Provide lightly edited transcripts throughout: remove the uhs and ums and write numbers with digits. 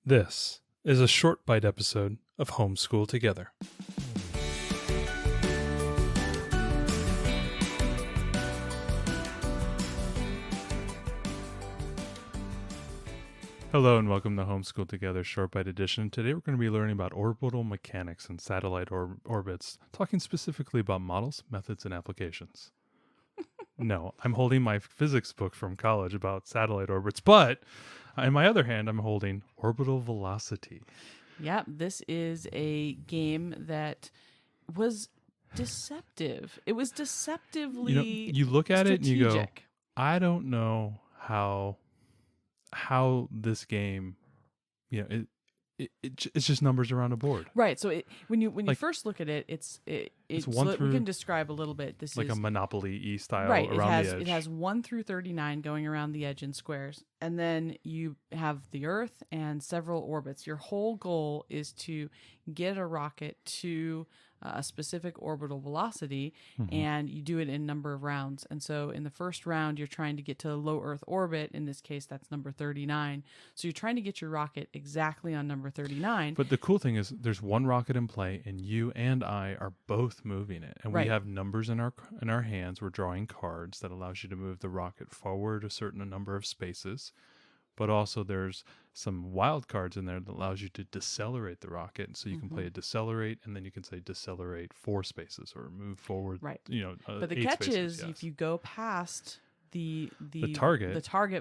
This is a short bite episode of Homeschool Together. Hello and welcome to Homeschool Together Short Bite Edition. Today we're going to be learning about orbital mechanics and satellite orbits, talking specifically about models, methods, and applications. No, I'm holding my physics book from college about satellite orbits, but in my other hand, I'm holding Orbital Velocity. Yep, this is a game that was deceptive. It was deceptively you look at it and you go, strategic. I don't know how this game, it's just numbers around a board. Right. So when you first look at it, it's one so through, we can describe a little bit. This like is a Monopoly-y style right. around the edge. It has 1 through 39 going around the edge in squares, and then you have the Earth and several orbits. Your whole goal is to get a rocket to a specific orbital velocity, and you do it in a number of rounds. And so in the first round, you're trying to get to low Earth orbit. In this case, that's number 39. So you're trying to get your rocket exactly on number 39. But the cool thing is there's one rocket in play, and you and I are both moving it. And Right. we have numbers in our hands. We're drawing cards that allows you to move the rocket forward a certain number of spaces. But also there's some wild cards in there that allows you to decelerate the rocket. So you can play a decelerate, and then you can say decelerate 4 spaces or move forward. Right. But the catch is if you go past the target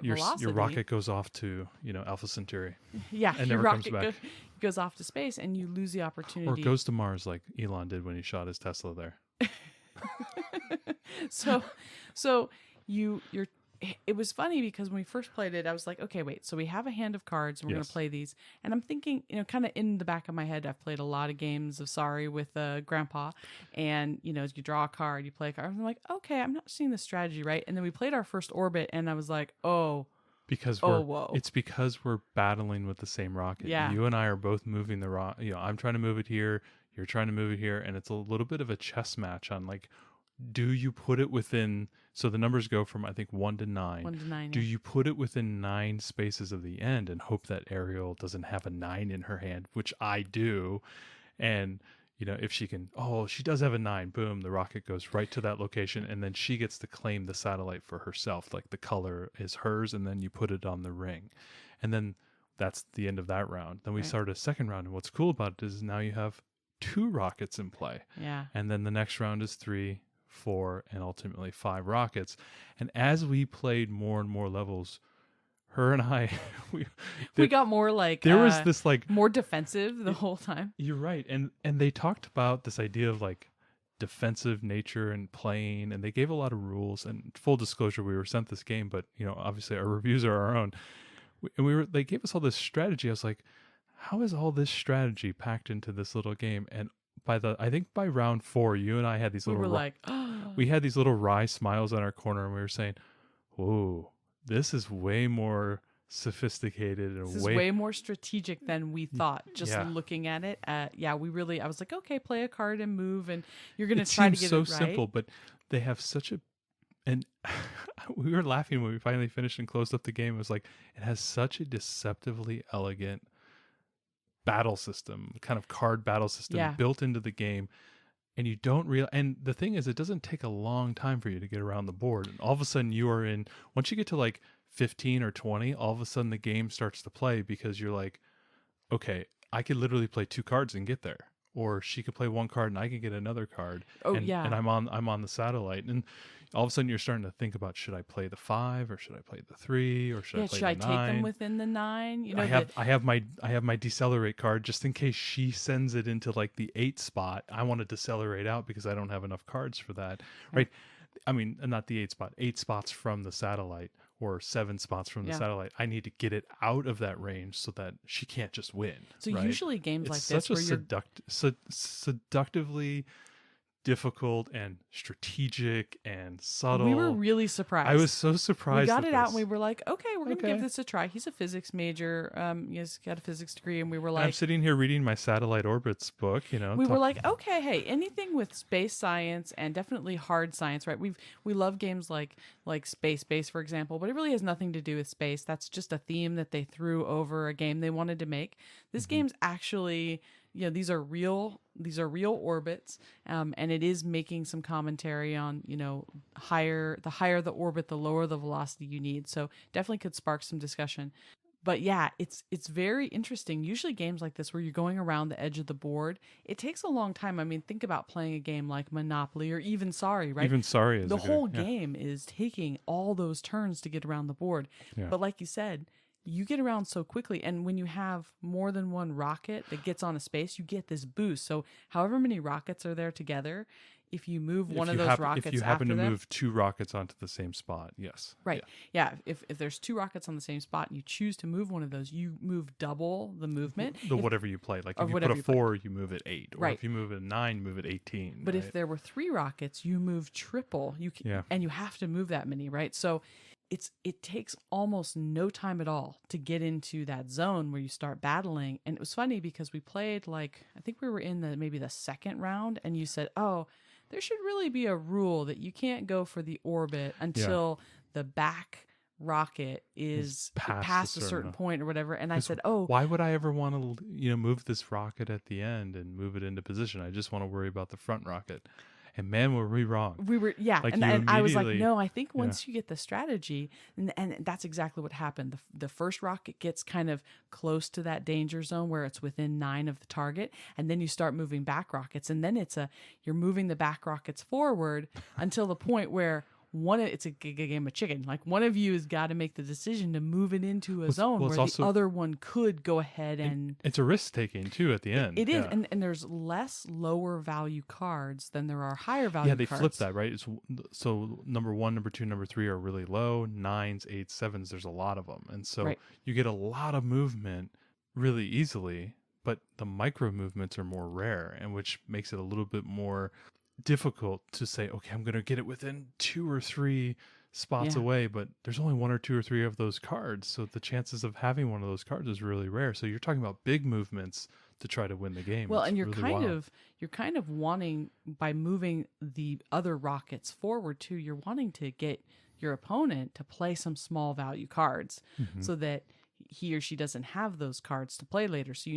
velocity, your rocket goes off to Alpha Centauri. Yeah, and your never comes rocket back. goes off to space, and you lose the opportunity. Or goes to Mars like Elon did when he shot his Tesla there. So you're. It was funny because when we first played it, I was like, okay, wait. So we have a hand of cards, and we're going to play these. And I'm thinking, kind of in the back of my head, I've played a lot of games of Sorry with Grandpa. And, you draw a card, you play a card. I'm like, okay, I'm not seeing the strategy right. And then we played our first orbit, and I was like, it's because we're battling with the same rocket. Yeah. You and I are both moving the rocket. I'm trying to move it here. You're trying to move it here. And it's a little bit of a chess match on like, do you put it within, so the numbers go from, I think, 1 to 9. 1 to 9. Do you put it within 9 spaces of the end and hope that Ariel doesn't have a 9 in her hand, which I do. And, if she can, she does have a 9, boom, the rocket goes right to that location. And then she gets to claim the satellite for herself. Like the color is hers, and then you put it on the ring. And then that's the end of that round. Then we start a second round. And what's cool about it is now you have 2 rockets in play. Yeah. And then the next round is 3, 4, and ultimately 5 rockets. And as we played more and more levels, her and I, we got more like there was this like more defensive the whole time. You're right, and they talked about this idea of like defensive nature and playing, and they gave a lot of rules. And full disclosure, we were sent this game, but obviously our reviews are our own. They gave us all this strategy. I was like, how is all this strategy packed into this little game? And I think by round 4, you and I had these little we had these little wry smiles on our corner, and we were saying, "Whoa, this is way more sophisticated and this is way more strategic than we thought." Just looking at it, I was like, okay, play a card and move, and you're gonna try to get it right. It seems so simple, but they have such a, and we were laughing when we finally finished and closed up the game. It was like it has such a deceptively elegant battle system, kind of card battle system built into the game, and you don't realize. And the thing is, it doesn't take a long time for you to get around the board, and all of a sudden you are in. Once you get to like 15 or 20, all of a sudden the game starts to play, because you're like, okay, I could literally play 2 cards and get there, or she could play 1 card and I could get another card. And I'm on the satellite, and all of a sudden you're starting to think about, should I play the 5 or should I play the 3 or should I play the 9? Should I take them within the 9? I have my decelerate card just in case she sends it into like the 8 spot. I want to decelerate out because I don't have enough cards for that. Right? I mean, not the 8 spot, 8 spots from the satellite, or 7 spots from the satellite. I need to get it out of that range so that she can't just win. So right? usually games it's like this, such a seductively difficult and strategic and subtle. We were really surprised. I was so surprised. We got at it out this. and we were like, okay, we're going to give Okay. this a try. He's a physics major. He's got a physics degree. And we were And like, I'm sitting here reading my satellite orbits book, we were like, okay, hey, anything with space science and definitely hard science, right? We love games like Space Base, for example, but it really has nothing to do with space. That's just a theme that they threw over a game they wanted to make. This game's actually, these are real orbits, and it is making some commentary on, the higher the orbit, the lower the velocity you need. So definitely could spark some discussion. But yeah, it's very interesting. Usually games like this where you're going around the edge of the board, it takes a long time. I mean, think about playing a game like Monopoly or even Sorry, right? Even Sorry is the whole game is taking all those turns to get around the board. Yeah. But like you said, you get around so quickly, and when you have more than one rocket that gets on a space, you get this boost. So however many rockets are there together, if you move one of those rockets, if you happen to after them, move two rockets onto the same spot, yes, right, yeah. If there's two rockets on the same spot and you choose to move one of those, you move double the movement. Whatever you play, like or if you put whatever a you play. 4, you move it 8, or Right. if you move it 9, you move it 18. But right? if there were 3 rockets, you move triple. And you have to move that many, right? So it takes almost no time at all to get into that zone where you start battling. And it was funny because we played, like, I think we were in maybe the second round, and you said, oh, there should really be a rule that you can't go for the orbit until the back rocket is past a certain point or whatever. And I said, oh, why would I ever want to move this rocket at the end and move it into position? I just want to worry about the front rocket. And man, were we wrong. We were, yeah. Like, and I was like, no, I think once you get the strategy, and that's exactly what happened. The first rocket gets kind of close to that danger zone where it's within 9 of the target. And then you start moving back rockets. And then you're moving the back rockets forward until the point where it's a game of chicken. Like, one of you has got to make the decision to move it into a zone where the other one could go ahead and... It's a risk taking too at the end. It is, and there's less lower value cards than there are higher value cards. Yeah, they flip that, right? So number 1, number 2, number 3 are really low. 9s, 8s, 7s, there's a lot of them. And so you get a lot of movement really easily, but the micro movements are more rare, and which makes it a little bit more difficult to say, okay, I'm going to get it within 2 or 3 spots away, but there's only 1 or 2 or 3 of those cards, so the chances of having one of those cards is really rare. So you're talking about big movements to try to win the game. Well, it's and you're really kind of wanting, by moving the other rockets forward too, you're wanting to get your opponent to play some small value cards so that he or she doesn't have those cards to play later. So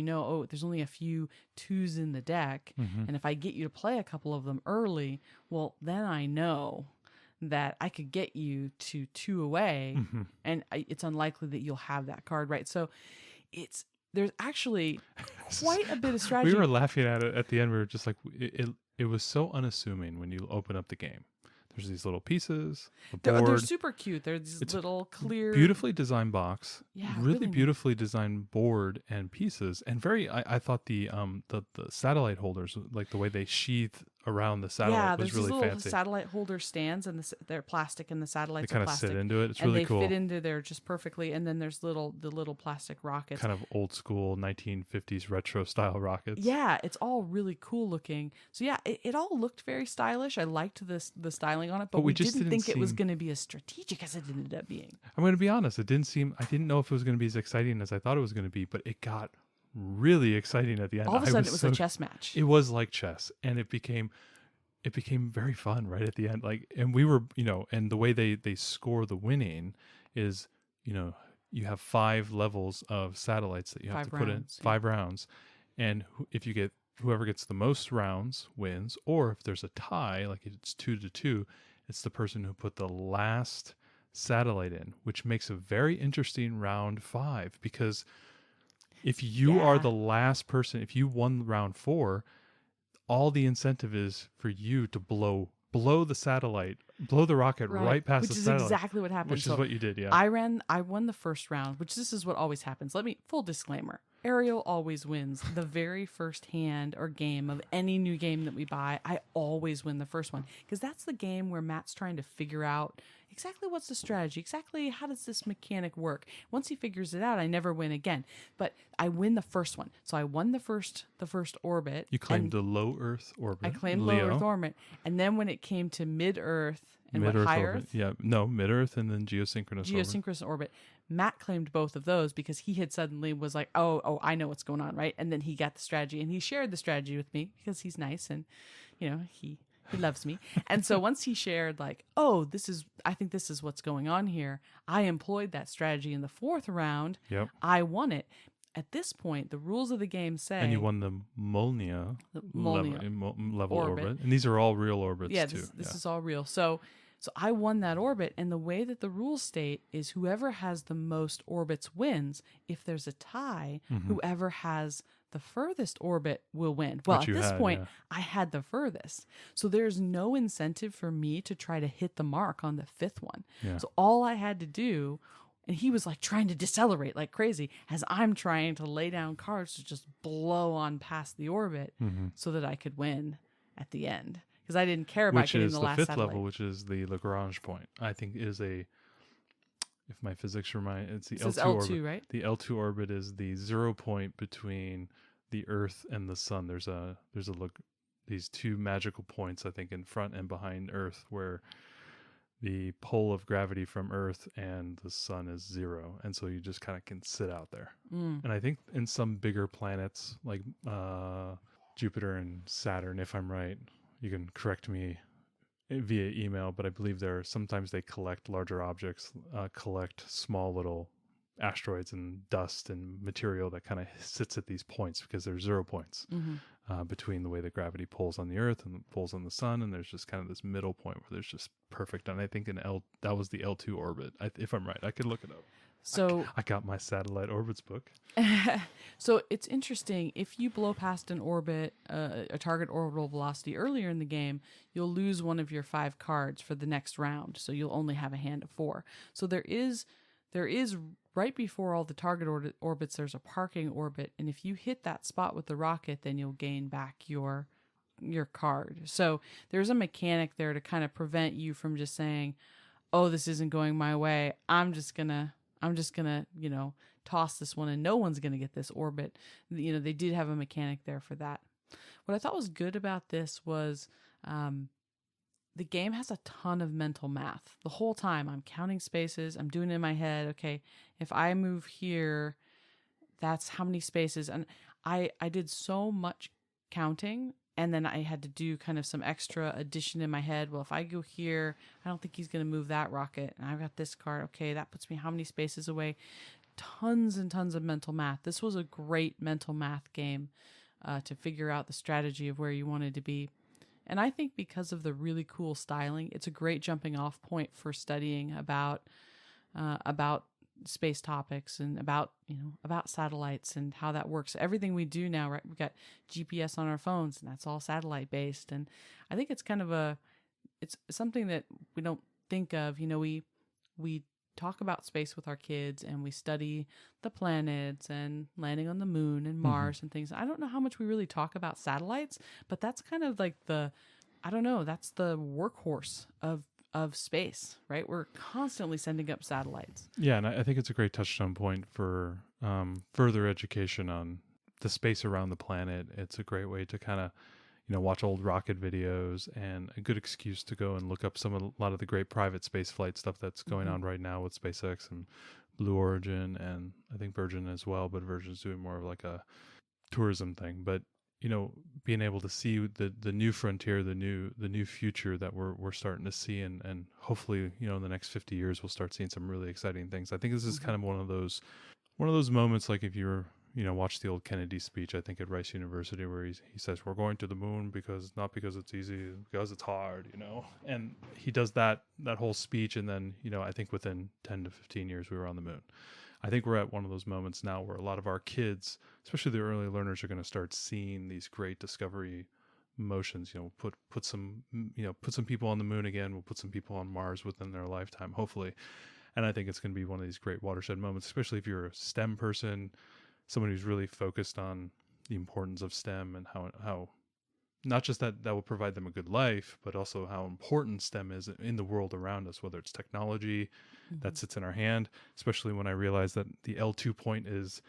there's only a few 2s in the deck, and if I get you to play a couple of them early, well, then I know that I could get you to 2 away, and it's unlikely that you'll have that card, right? So there's actually quite a bit of strategy. We were laughing at it at the end. We were just like, it was so unassuming when you open up the game. There's these little pieces, the board. They're super cute. They're these little clear... Beautifully designed box. Yeah, really beautifully designed board and pieces. And I thought the satellite holders, like the way they sheath around the satellite was really fancy. Yeah, there's little satellite holder stands, and they're plastic, and the satellites they are plastic. They kind of sit into it. It's really cool. And they fit into there just perfectly. And then there's the little plastic rockets. Kind of old school 1950s retro style rockets. Yeah, it's all really cool looking. So yeah, it all looked very stylish. I liked the styling on it, but we just didn't think it was going to be as strategic as it ended up being. I'm going to be honest. I didn't know if it was going to be as exciting as I thought it was going to be, but it got really exciting at the end. All of a sudden, it was a chess match. It was like chess, and it became very fun right at the end. Like, and we were, and the way they score the winning is, you have 5 levels of satellites that you have to put in 5 rounds, and if you get whoever gets the most rounds wins, or if there's a tie, like it's 2-2, it's the person who put the last satellite in, which makes a very interesting round 5, because if you are the last person, if you won round 4, all the incentive is for you to blow the satellite, blow the rocket right past the satellite. Which is exactly what happened. Which is what you did, yeah. I won the first round, which this is what always happens. Full disclaimer. Ariel always wins. The very first hand or game of any new game that we buy, I always win the first one. Because that's the game where Matt's trying to figure out exactly what's the strategy, exactly how does this mechanic work. Once he figures it out, I never win again. But I win the first one. So I won the first orbit. You claimed the low Earth orbit. I claimed Leo. low Earth orbit. And then when it came to mid-Earth and Mid-Earth high orbit. Earth? Yeah, no, mid-Earth and then geosynchronous orbit. Geosynchronous orbit. Matt claimed both of those because he had suddenly was like, oh, I know what's going on, right? And then he got the strategy and he shared the strategy with me because he's nice and, he loves me. And so once he shared like, I think this is what's going on here. I employed that strategy in the fourth round. Yep. I won it. At this point, the rules of the game say... And you won the Molnia, level orbit. And these are all real orbits, too. This is all real. So I won that orbit, and the way that the rules state is whoever has the most orbits wins. If there's a tie, whoever has the furthest orbit will win. Well, at this point, I had the furthest. So there's no incentive for me to try to hit the mark on the fifth one. Yeah. So all I had to do... And he was like trying to decelerate like crazy as I'm trying to lay down cards to just blow on past the orbit so that I could win at the end. Because I didn't care about getting the last fifth satellite. level, which is the Lagrange point. I think is if my physics remind, it's the L2 L2, orbit. right? The L2 orbit is the 0 point between the Earth and the Sun. There's these two magical points, I think, in front and behind Earth where the pull of gravity from Earth and the Sun is 0, and so you just kind of can sit out there. And I think in some bigger planets like Jupiter and Saturn, if I'm right, you can correct me via email, but I believe sometimes they collect larger objects, collect small little asteroids and dust and material that kind of sits at these points because there's 0 points between the way that gravity pulls on the Earth and pulls on the Sun, and there's just kind of this middle point where there's just perfect. And I think that was the L2 orbit. If I'm right, I could look it up. So I got my satellite orbits book. So it's interesting. If you blow past an orbit, a target orbital velocity earlier in the game, you'll lose one of your 5 cards for the next round. So you'll only have a hand of 4. So there is right before all the target orbits, there's a parking orbit. And if you hit that spot with the rocket, then you'll gain back your card. So there's a mechanic there to kind of prevent you from just saying, oh, this isn't going my way. I'm just gonna, toss this one and no one's gonna get this orbit. They did have a mechanic there for that. What I thought was good about this was, the game has a ton of mental math. The whole time I'm counting spaces. I'm doing it in my head. Okay, if I move here, that's how many spaces. And I did so much counting, and then I had to do kind of some extra addition in my head. Well, if I go here, I don't think he's going to move that rocket. And I've got this card. Okay, that puts me how many spaces away? Tons and tons of mental math. This was a great mental math game to figure out the strategy of where you wanted to be. And I think because of the really cool styling, it's a great jumping off point for studying about space topics and about satellites and how that works. Everything we do now, right? We've got GPS on our phones, and that's all satellite based. And I think it's kind of it's something that we don't think of. We talk about space with our kids, and we study the planets and landing on the moon and Mars and things. I don't know how much we really talk about satellites, but that's kind of like that's the workhorse of space, right? We're constantly sending up satellites. Yeah, and I think it's a great touchstone point for further education on the space around the planet. It's a great way to kind of watch old rocket videos, and a good excuse to go and look up a lot of the great private space flight stuff that's going on right now with SpaceX and Blue Origin, and I think Virgin as well, but Virgin's doing more of like a tourism thing. But being able to see the new frontier, the new future that we're starting to see, and hopefully in the next 50 years we'll start seeing some really exciting things. I think this is kind of one of those moments, like if you're watch the old Kennedy speech, I think at Rice University, where he says, we're going to the moon not because it's easy, because it's hard, and he does that whole speech. And then, I think within 10 to 15 years, we were on the moon. I think we're at one of those moments now where a lot of our kids, especially the early learners, are going to start seeing these great discovery motions. Put some people on the moon again. We'll put some people on Mars within their lifetime, hopefully. And I think it's going to be one of these great watershed moments, especially if you're a STEM person, someone who's really focused on the importance of STEM and how not just that will provide them a good life, but also how important STEM is in the world around us, whether it's technology that sits in our hand, especially when I realized that the L2 point is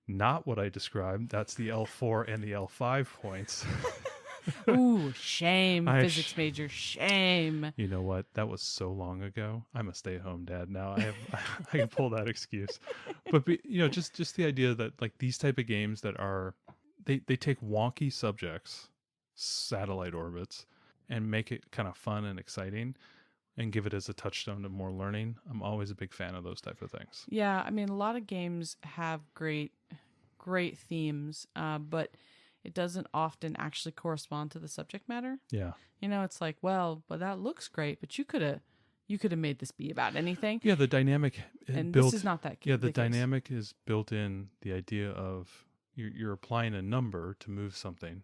not what I described. That's the L4 and the L5 points. Ooh, shame, physics major, shame. You know what? That was so long ago. I'm a stay-at-home dad now. I can pull that excuse. But just the idea that like these type of games that are they take wonky subjects, satellite orbits, and make it kind of fun and exciting and give it as a touchstone to more learning. I'm always a big fan of those type of things. Yeah, I mean, a lot of games have great themes, but it doesn't often actually correspond to the subject matter. Yeah. It's like, well, but that looks great, but you could have made this be about anything. Yeah, the dynamic and built, this is not that. Yeah, the dynamic is built in the idea of you're applying a number to move something,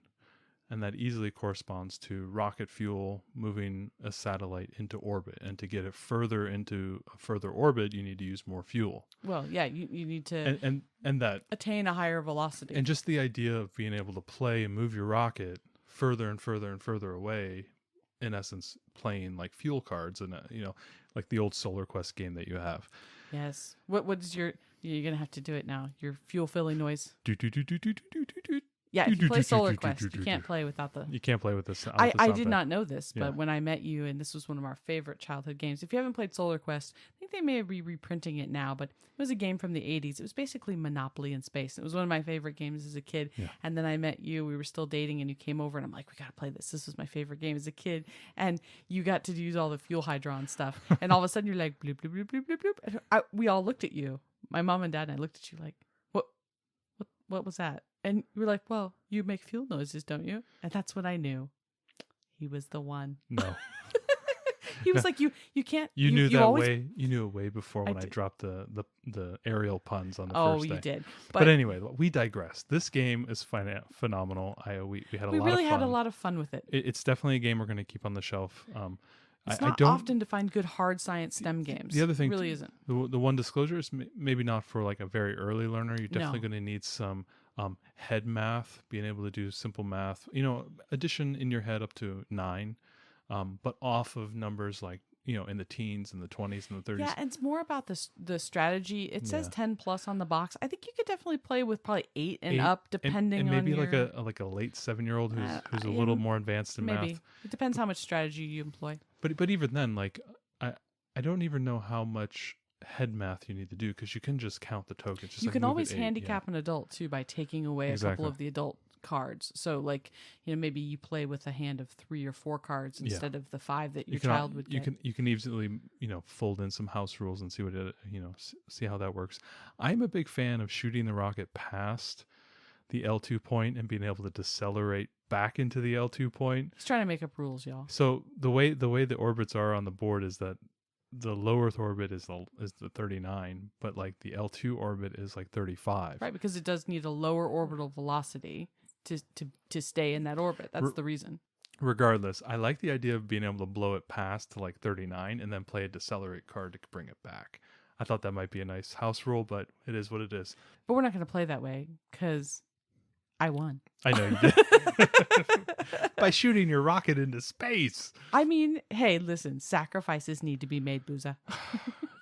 and that easily corresponds to rocket fuel moving a satellite into orbit. And to get it further into a further orbit, you need to use more fuel. Well, yeah, you need to and that attain a higher velocity. And just the idea of being able to play and move your rocket further and further and further away, in essence, playing like fuel cards and like the old Solar Quest game that you have. Yes. What is you're gonna have to do it now? Your fuel filling noise. Yeah, if you play Solar Quest, you can't play without the... You can't play with this. I did not know this, but when I met you, and this was one of our favorite childhood games. If you haven't played Solar Quest, I think they may be reprinting it now, but it was a game from the 80s. It was basically Monopoly in space. It was one of my favorite games as a kid. Yeah. And then I met you. We were still dating, and you came over, and I'm like, we got to play this. This was my favorite game as a kid. And you got to use all the fuel hydron stuff. And all of a sudden, you're like, bloop, bloop, bloop, bloop, bloop, bloop. And we all looked at you. My mom and dad and I looked at you like, what was that? And we were like, well, you make fuel noises, don't you? And that's when I knew he was the one. No. He was like, you can't. You knew that always... way. You knew it way before when I dropped the aerial puns on the first day. Oh, you did. But anyway, we digress. This game is phenomenal. We had a lot of fun. We really had a lot of fun with it. It's definitely a game we're going to keep on the shelf. It's not often to find good hard science STEM games. The other thing, it really isn't. The one disclosure is maybe not for like a very early learner. You're definitely going to need some head math, being able to do simple math. Addition in your head up to 9, but off of numbers like in the teens and the 20s and the 30s. Yeah, and it's more about the strategy. It says 10 plus on the box. I think you could definitely play with probably 8 and up, depending and maybe on like a late 7-year-old who's a little more advanced in maybe. math. It depends how much strategy you employ. But even then, like I don't even know how much head math you need to do, because you can just count the tokens. Just you like can always 8, handicap an adult too by taking away a couple of the adult cards. So like maybe you play with a hand of 3 or 4 cards instead of the 5 that your child would get. You can easily fold in some house rules and see what see how that works. I'm a big fan of shooting the rocket past the L2 point and being able to decelerate back into the L2 point. He's trying to make up rules, y'all. So the way the orbits are on the board is that the low Earth orbit is the 39, but like the L2 orbit is like 35. Right, because it does need a lower orbital velocity to stay in that orbit. That's the reason. Regardless, I like the idea of being able to blow it past to like 39 and then play a decelerate card to bring it back. I thought that might be a nice house rule, but it is what it is. But we're not going to play that way because I won. I know you did. By shooting your rocket into space. I mean, hey, listen, sacrifices need to be made, Booza.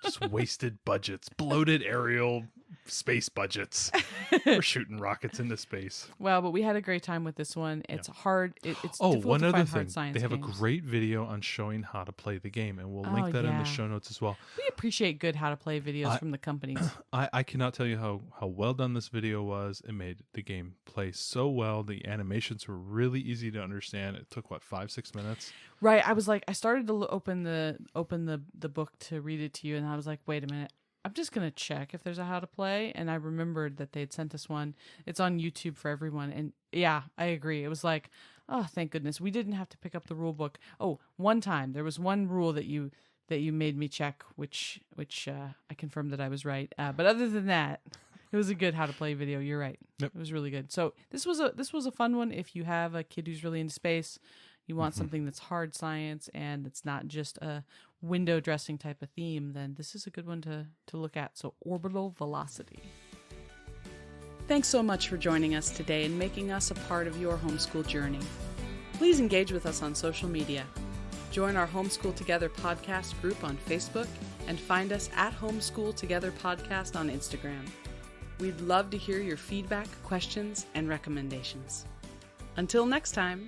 Just wasted budgets, bloated aerial space budgets. We're shooting rockets into space. Well, but we had a great time with this one. It's hard. It's difficult one to other find thing. hard science They have games. a great video on showing how to play the game, and we'll link that in the show notes as well. We appreciate good how to play videos from the companies. I cannot tell you how well done this video was. It made the game play so well. The animations were really easy to understand. It took 5-6 minutes. Right. I was like, I started to open the book to read it to you, and I was like, wait a minute. I'm just going to check if there's a how to play. And I remembered that they'd sent us one. It's on YouTube for everyone. And yeah, I agree. It was like, oh, thank goodness. We didn't have to pick up the rule book. Oh, one time there was one rule that you made me check, which I confirmed that I was right. But other than that, it was a good how to play video. You're right. Yep. It was really good. So this was a fun one. If you have a kid who's really into space, you want something that's hard science and it's not just a window dressing type of theme, then this is a good one to look at. So Orbital Velocity. Thanks so much for joining us today and making us a part of your homeschool journey. Please engage with us on social media. Join our Homeschool Together podcast group on Facebook and find us at Homeschool Together Podcast on Instagram. We'd love to hear your feedback, questions, and recommendations. Until next time,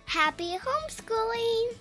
Happy homeschooling!